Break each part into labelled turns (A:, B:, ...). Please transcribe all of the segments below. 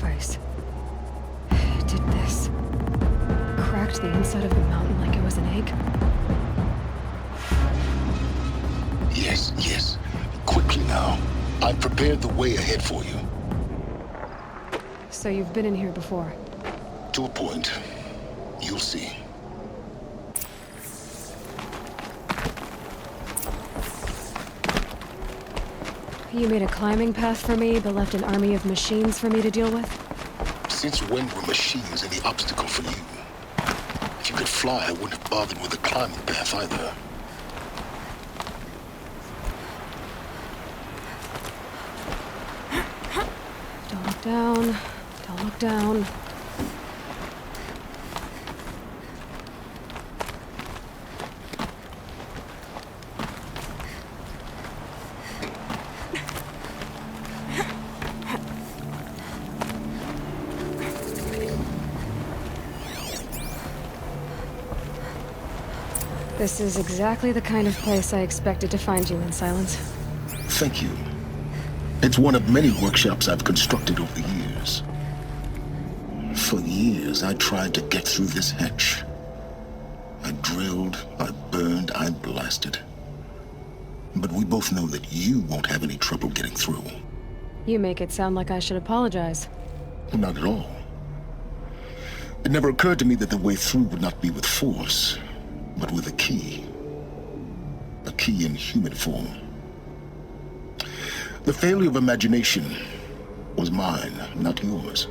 A: sacrifice. It did this. Cracked the inside of the mountain like it was an egg.
B: Yes, yes. Quickly now. I've prepared the way ahead for you.
A: So you've been in here before?
B: To a point. You'll see.
A: You made a climbing path for me, but left an army of machines for me to deal with?
B: Since when were machines any obstacle for you? If you could fly, I wouldn't have bothered with a climbing path either.
A: Don't look down. Don't look down. This is exactly the kind of place I expected to find you in, Silence.
B: Thank you. It's one of many workshops I've constructed over the years. For years, I tried to get through this hatch. I drilled, I burned, I blasted. But we both know that you won't have any trouble getting through.
A: You make it sound like I should apologize.
B: Not at all. It never occurred to me that the way through would not be with force, but with a key. A key in human form. The failure of imagination was mine, not yours.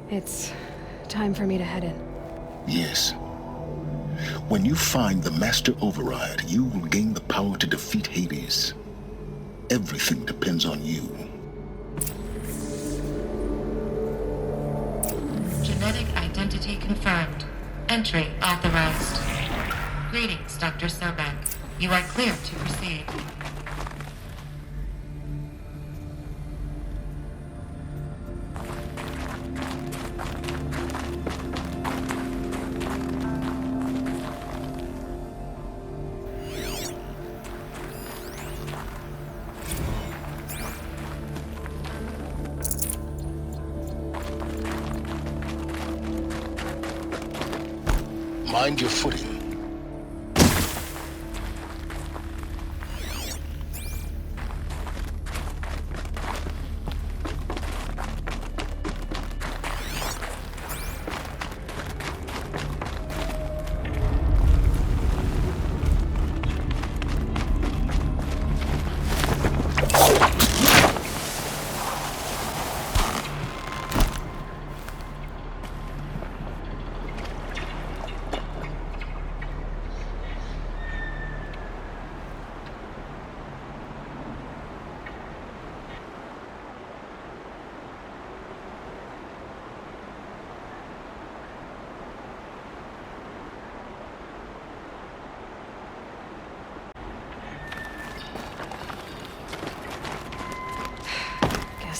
A: It's time for me to head in.
B: Yes. When you find the Master Override, you will gain the power to defeat Hades. Everything depends on you.
C: Genetic identity confirmed. Entry authorized. Greetings, Dr. Sobek. You are clear to proceed.
B: Mind your footing.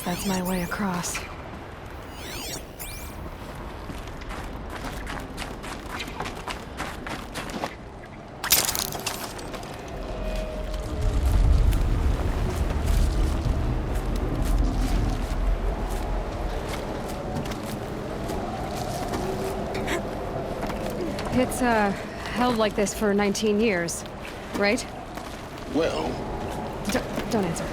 A: That's my way across. It's, held like this for 19 years, right?
B: Well...
A: Don't answer.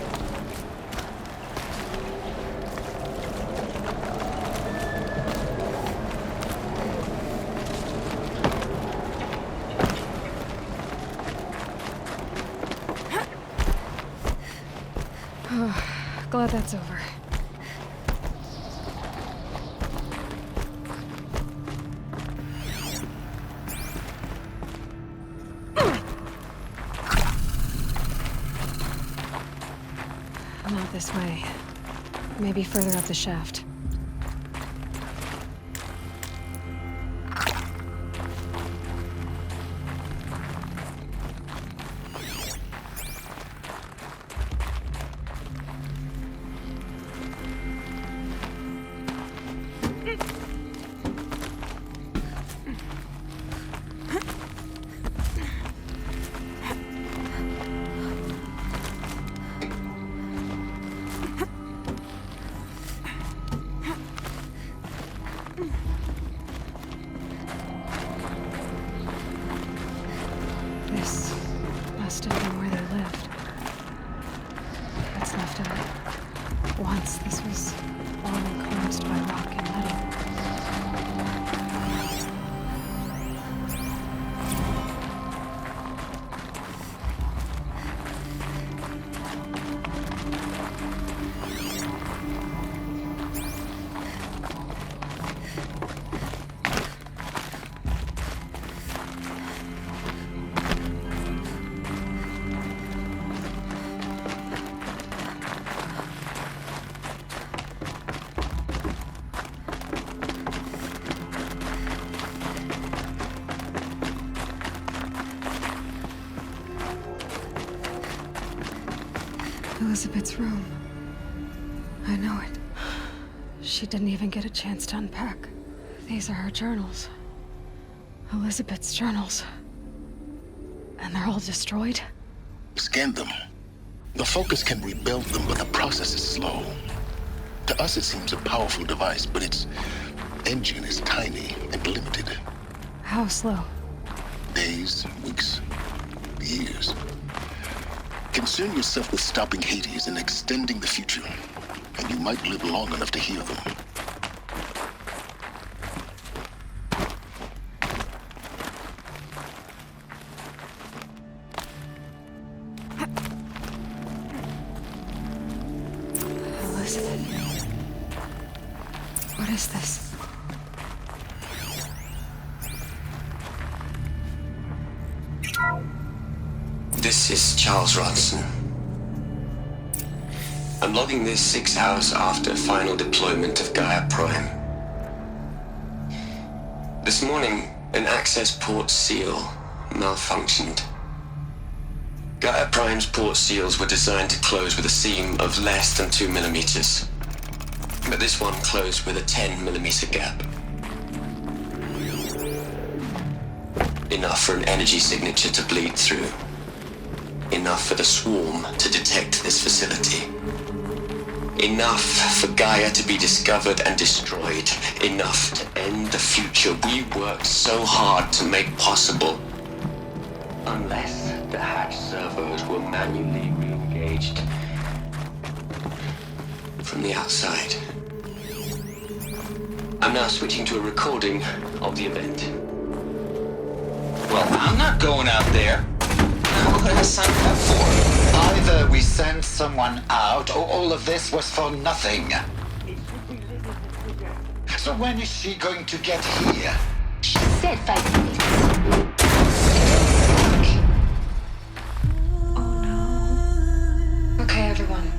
A: Glad that's over. Not this way. Maybe further up the shaft. This must have been where they lived. What's left of it. Once this was all enclosed by rock and metal. Elizabeth's room. I know it. She didn't even get a chance to unpack. These are her journals. Elizabeth's journals. And they're all destroyed?
B: Scan them. The Focus can rebuild them, but the process is slow. To us, it seems a powerful device, but its engine is tiny and limited.
A: How slow?
B: Days, weeks, years. Concern yourself with stopping Hades and extending the future, and you might live long enough to hear them.
A: Elizabeth. What is this?
D: This is Charles Ronson. I'm logging this 6 hours after final deployment of Gaia Prime. This morning, an access port seal malfunctioned. Gaia Prime's port seals were designed to close with a seam of less than 2 millimeters. But this one closed with a 10 millimeter gap. Enough for an energy signature to bleed through. Enough for the swarm to detect this facility. Enough for Gaia to be discovered and destroyed. Enough to end the future we worked so hard to make possible. Unless the hatch servos were manually re-engaged from the outside. I'm now switching to a recording of the event.
E: Well, I'm not going out there. What did I sign up for? Either we send someone out, or all of this was for nothing. So when is she going to get here?
F: She said 5 minutes.
A: Oh no. Okay, everyone.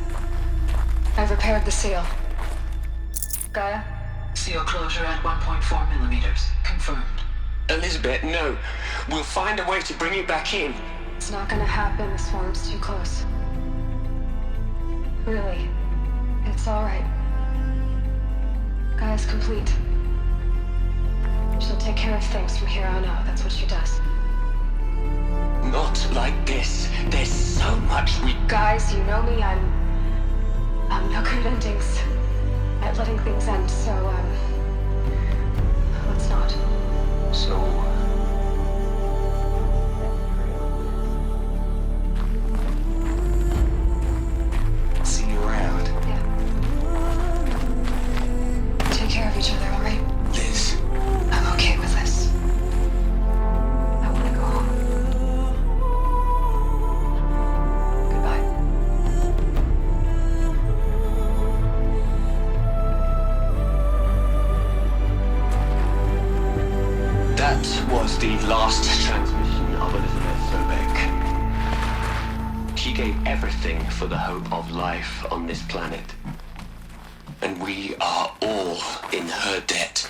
A: I've repaired the seal. Gaia?
G: Seal closure at 1.4 millimeters. Confirmed.
D: Elizabeth, no. We'll find a way to bring you back in.
A: It's not gonna happen. The swarm's too close. Really. It's alright. Gaia's complete. She'll take care of things from here on out. That's what she does.
D: Not like this. There's so much we...
A: Guys, you know me. I'm no good at endings. At letting things end, so, let's not.
D: So...
E: See you around.
A: Yeah. Take care of each other, alright?
D: Liz,
A: I'm okay with this. I want to go home. Goodbye.
D: that was the last transmission of Elizabeth Sobek. She gave everything for the hope of life on this planet. And we are all in her debt.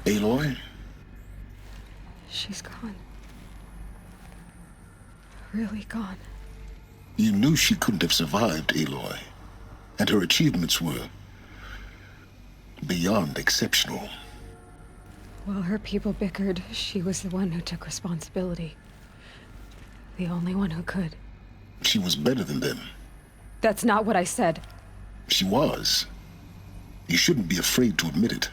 B: Aloy?
A: She's gone. Really gone.
B: You knew she couldn't have survived, Aloy. And her achievements were beyond exceptional.
A: While her people bickered, she was the one who took responsibility. The only one who could.
B: She was better than them.
A: That's not what I said.
B: She was. You shouldn't be afraid to admit it.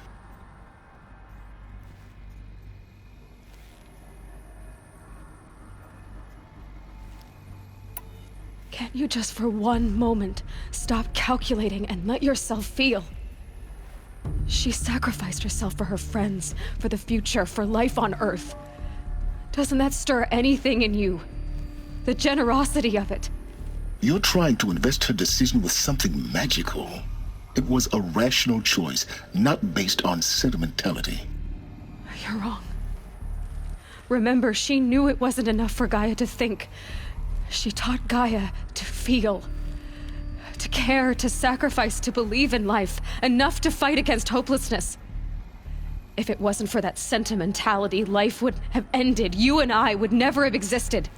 A: Can't you just for one moment stop calculating and let yourself feel? She sacrificed herself for her friends, for the future, for life on Earth. Doesn't that stir anything in you? The generosity of it.
B: You're trying to invest her decision with something magical. It was a rational choice, not based on sentimentality.
A: You're wrong. Remember, she knew it wasn't enough for Gaia to think. She taught Gaia to feel. To care, to sacrifice, to believe in life. Enough to fight against hopelessness. If it wasn't for that sentimentality, life would have ended. You and I would never have existed.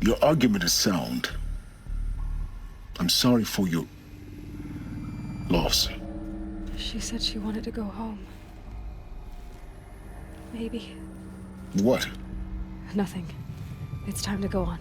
B: Your argument is sound. I'm sorry for your loss.
A: She said she wanted to go home. Maybe.
B: What?
A: Nothing. It's time to go on.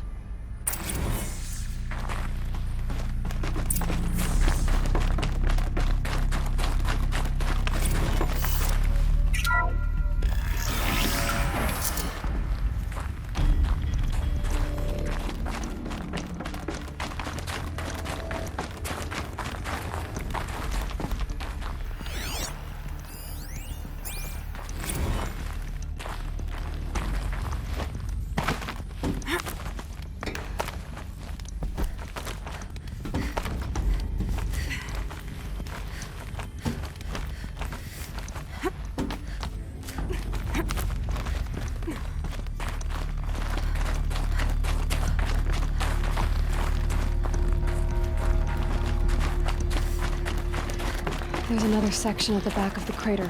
A: There's another section at the back of the crater.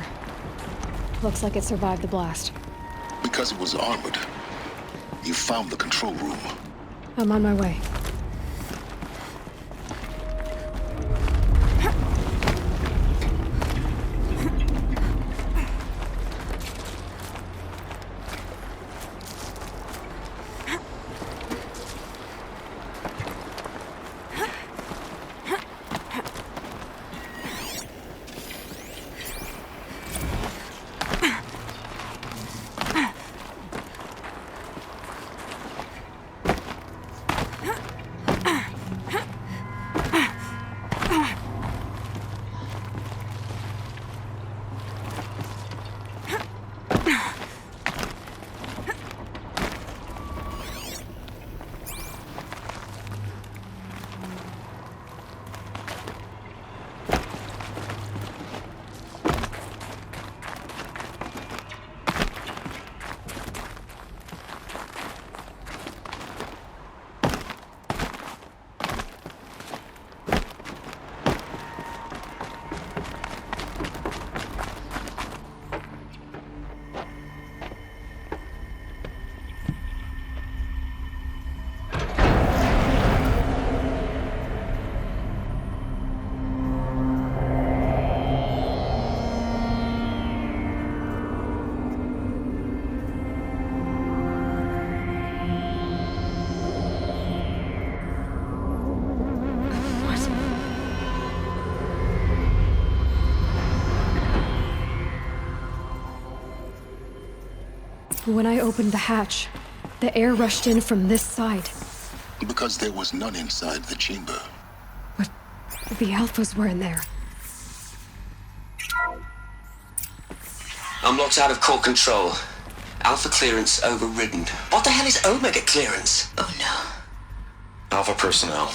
A: Looks like it survived the blast.
B: Because it was armored. You found the control room.
A: I'm on my way. When I opened the hatch, the air rushed in from this side.
B: Because there was none inside the chamber.
A: But the Alphas were in there.
D: I'm locked out of core control. Alpha clearance overridden. What the hell is Omega clearance? Oh no.
H: Alpha personnel.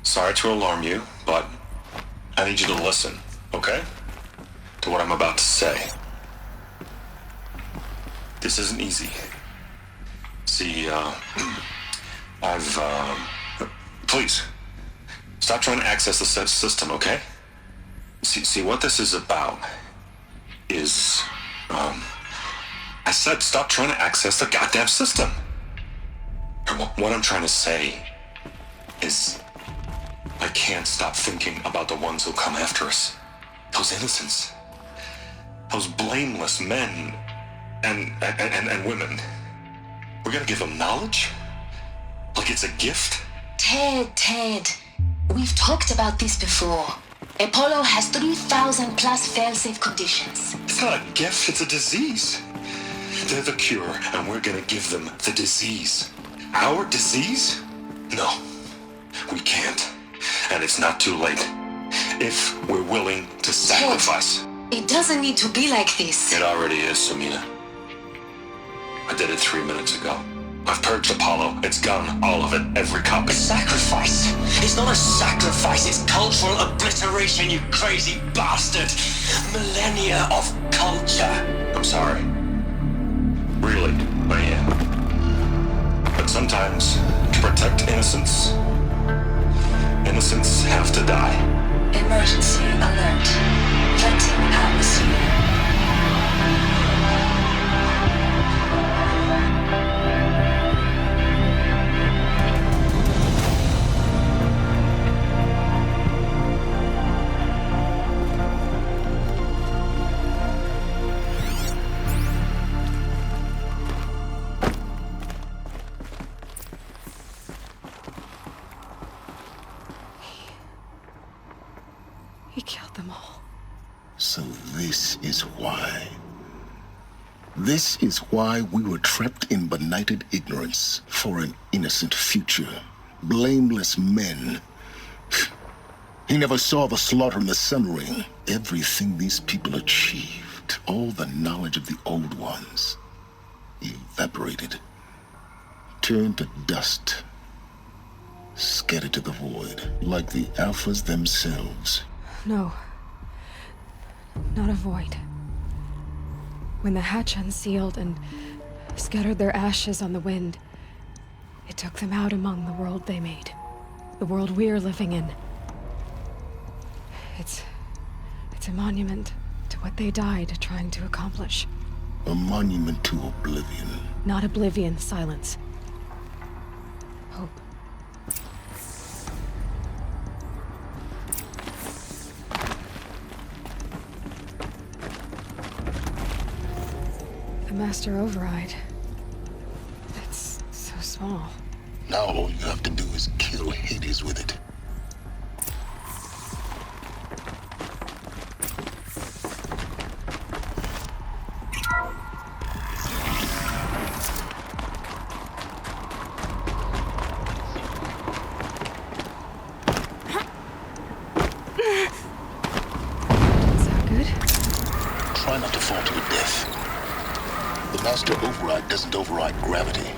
H: Sorry to alarm you, but I need you to listen, okay? To what I'm about to say. This isn't easy. See, please, stop trying to access the system, okay? See, what this is about is, I said stop trying to access the goddamn system. And what I'm trying to say is, I can't stop thinking about the ones who come after us. Those innocents. Those blood blameless men and women. We're gonna give them knowledge? Like it's a gift?
F: Ted. We've talked about this before. Apollo has 3,000 plus fail-safe conditions.
H: It's not a gift, it's a disease. They're the cure, and we're gonna give them the disease. Our disease? No, we can't. And it's not too late. If we're willing to sacrifice.
F: It doesn't need to be like this.
H: It already is, Samina. I did it 3 minutes ago. I've purged Apollo. It's gone. All of it. Every copy.
D: Sacrifice? It's not a sacrifice, it's cultural obliteration, you crazy bastard! Millennia of culture!
H: I'm sorry. Really, I am. But sometimes, to protect innocence, innocents have to die.
F: Emergency alert. Venting atmosphere.
A: He killed them all.
B: So this is why. This is why we were trapped in benighted ignorance for an innocent future. Blameless men. He never saw the slaughter in the Sun Ring. Everything these people achieved, all the knowledge of the old ones, evaporated, turned to dust, scattered to the void, like the Alphas themselves.
A: No. Not a void. When the hatch unsealed and scattered their ashes on the wind, it took them out among the world they made. The world we're living in. It's a monument to what they died trying to accomplish.
B: A monument to oblivion.
A: Not oblivion, silence. Hope. The Master Override. It's so small.
B: Now all you have to do is kill Hades with it.
A: Is that good?
B: Try not to fall to your death. The Master Override doesn't override gravity.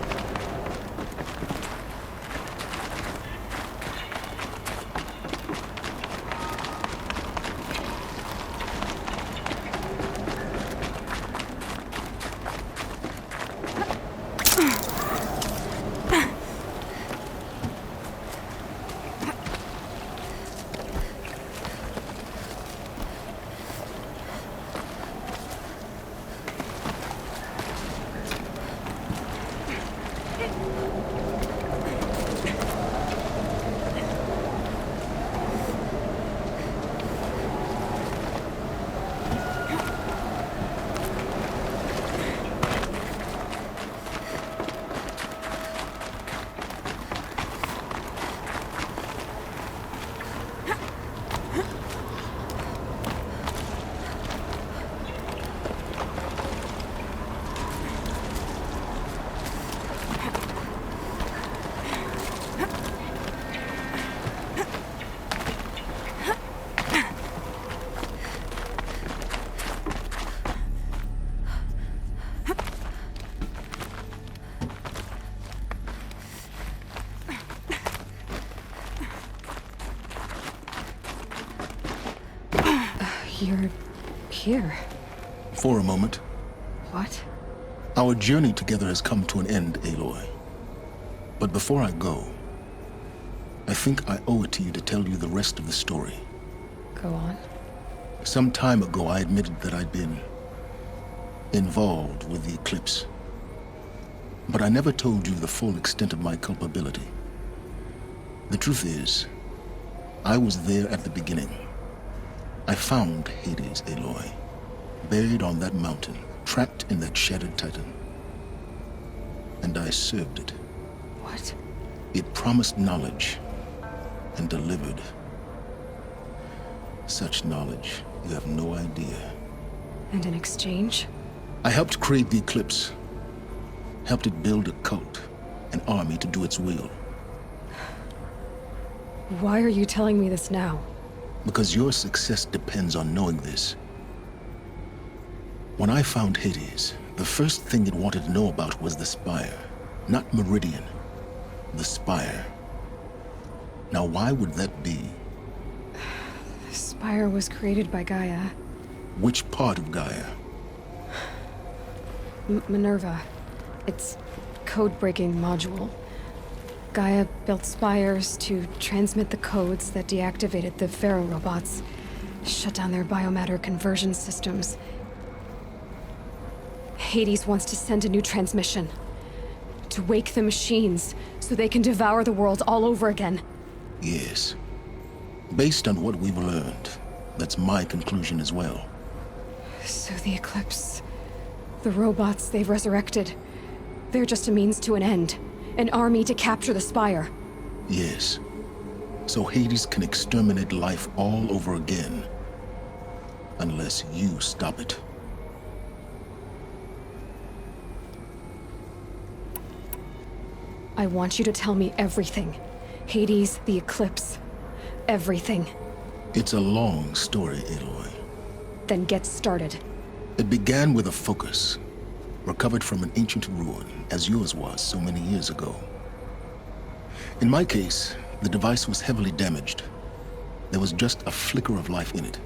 A: You're here.
B: For a moment,
A: What?
B: our journey together has come to an end, Aloy. But before I go, I think I owe it to you to tell you the rest of the story.
A: Go on.
B: Some time ago, I admitted that I'd been involved with the eclipse. But I never told you the full extent of my culpability. The truth is, I was there at the beginning. I found Hades, Aloy. buried on that mountain, trapped in that shattered titan. And I served it.
A: What?
B: It promised knowledge and delivered. Such knowledge, you have no idea.
A: And in exchange?
B: I helped create the Eclipse. Helped it build a cult, an army to do its will.
A: Why are you telling me this now?
B: Because your success depends on knowing this. When I found Hades, the first thing it wanted to know about was the Spire. Not Meridian. The Spire. Now why would that be?
A: The Spire was created by Gaia.
B: Which part of Gaia?
A: Minerva. Its code-breaking module. Gaia built spires to transmit the codes that deactivated the Pharaoh robots, shut down their biomatter conversion systems. Hades wants to send a new transmission. To wake the machines, so they can devour the world all over again.
B: Yes. Based on what we've learned, that's my conclusion as well.
A: So the Eclipse, the robots they've resurrected, they're just a means to an end. An army to capture the Spire.
B: Yes. So Hades can exterminate life all over again. Unless you stop it.
A: I want you to tell me everything. Hades, the Eclipse, everything.
B: It's a long story, Aloy.
A: Then get started.
B: It began with a focus. Recovered from an ancient ruin, as yours was so many years ago. In my case, the device was heavily damaged. There was just a flicker of life in it.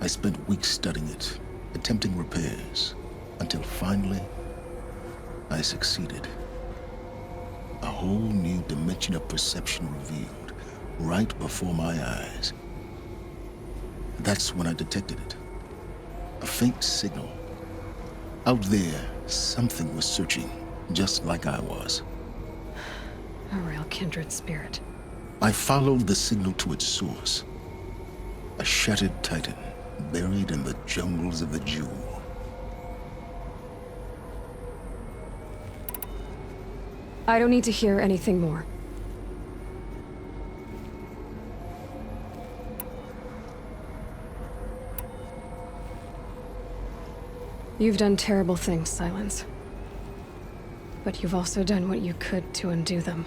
B: I spent weeks studying it, attempting repairs, until finally, I succeeded. A whole new dimension of perception revealed, right before my eyes. That's when I detected it. A faint signal. Out there, something was searching, just like I was.
A: A real kindred spirit.
B: I followed the signal to its source. A shattered titan, buried in the jungles of the Jewel.
A: I don't need to hear anything more. You've done terrible things, Silence. But you've also done what you could to undo them.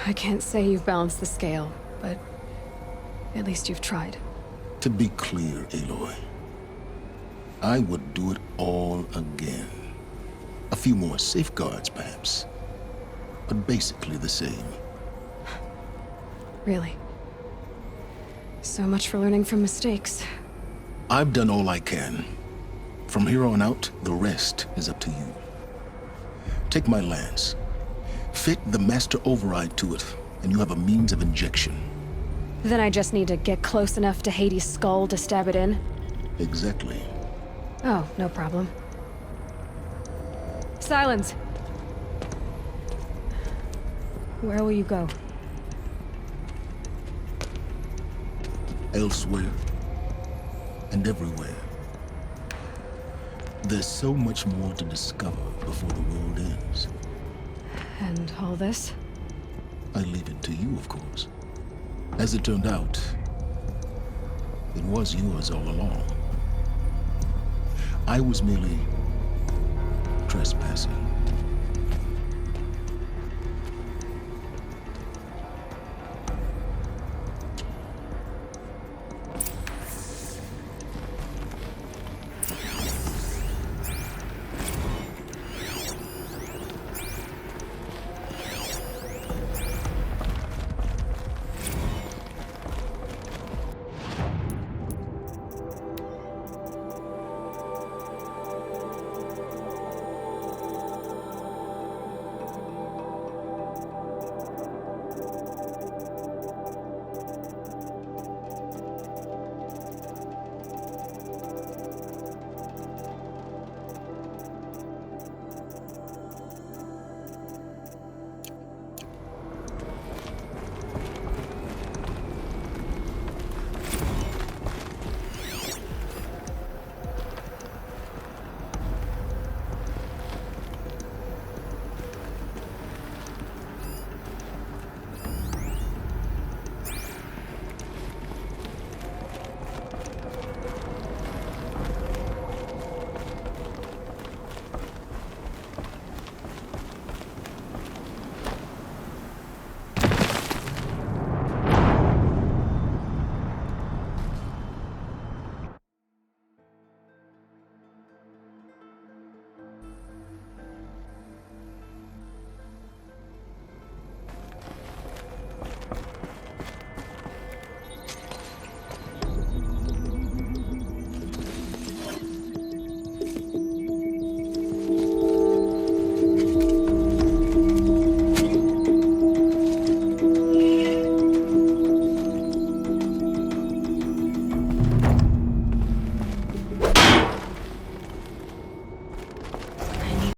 A: I can't say you've balanced the scale, but at least you've tried.
B: To be clear, Aloy, I would do it all again. A few more safeguards, perhaps, but basically the same.
A: Really? So much for learning from mistakes.
B: I've done all I can. From here on out, the rest is up to you. Take my lance. Fit the master override to it, and you have a means of injection.
A: Then I just need to get close enough to Hades' skull to stab it in?
B: Exactly.
A: Oh, no problem. Silence! Where will you go?
B: Elsewhere. And everywhere. There's so much more to discover before the world ends.
A: And all this?
B: I leave it to you, of course. As it turned out, it was yours all along. I was merely trespassing.